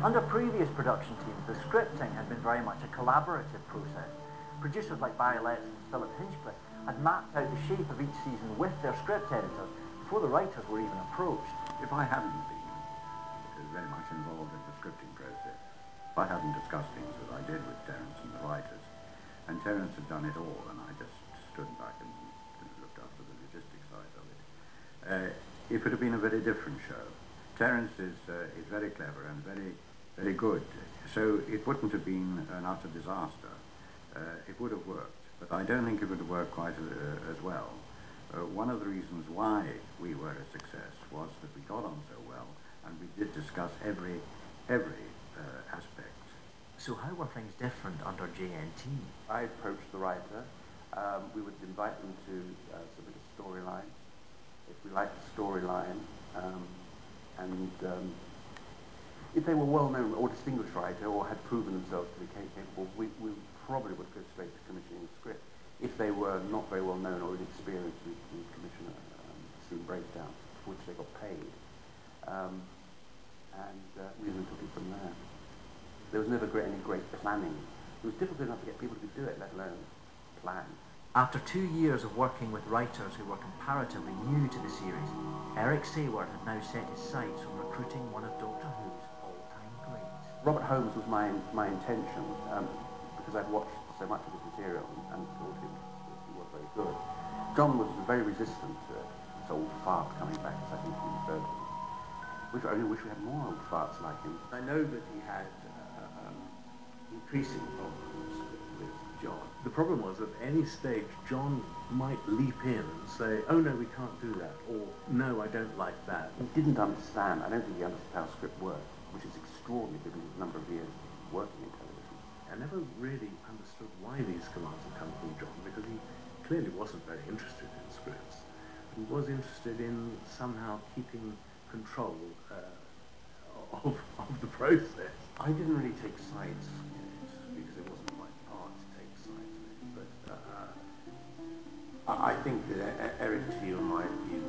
Under previous production teams, the scripting had been very much a collaborative process. Producers like Barry Letts and Philip Hinchcliffe had mapped out the shape of each season with their script editors before the writers were even approached. If I hadn't been very much involved in the scripting process, if I hadn't discussed things as I did with Terence and the writers, and Terence had done it all, and I just stood back and looked after the logistics side of it, it would have been a very different show. Terence is very clever and very good, so it wouldn't have been an utter disaster. It would have worked, but I don't think it would have worked quite as well. One of the reasons why we were a success was that we got on so well, and we did discuss every aspect. So how were things different under JNT? I approached the writer. We would invite them to submit a storyline. If we liked the storyline, and if they were well-known or distinguished writer or had proven themselves to be capable, we probably would go straight to commissioning the script. If they were not very well-known or inexperienced, we would commission a scene breakdown for which they got paid. We then took it from there. There was never any great planning. It was difficult enough to get people to do it, let alone plan. After 2 years of working with writers who were comparatively new to the series, Eric Sayward had now set his sights on recruiting one of Doctor Who's all-time greats. Robert Holmes was my intention, because I'd watched so much of his material and thought he was very good. John was very resistant to it, this old fart coming back, as I think he referred to it. I wish we had more old farts like him. I know that he had increasing problems with John. The problem was at any stage John might leap in and say, oh no, we can't do that, or no, I don't like that. He didn't understand, I don't think he understood how script worked, which is extraordinary given the number of years working in television. I never really understood why these commands had come from John, because he clearly wasn't very interested in scripts. He was interested in somehow keeping control of the process. I didn't really take sides in it, because it wasn't my part to take sides in it, but I think that Eric, to you and my view,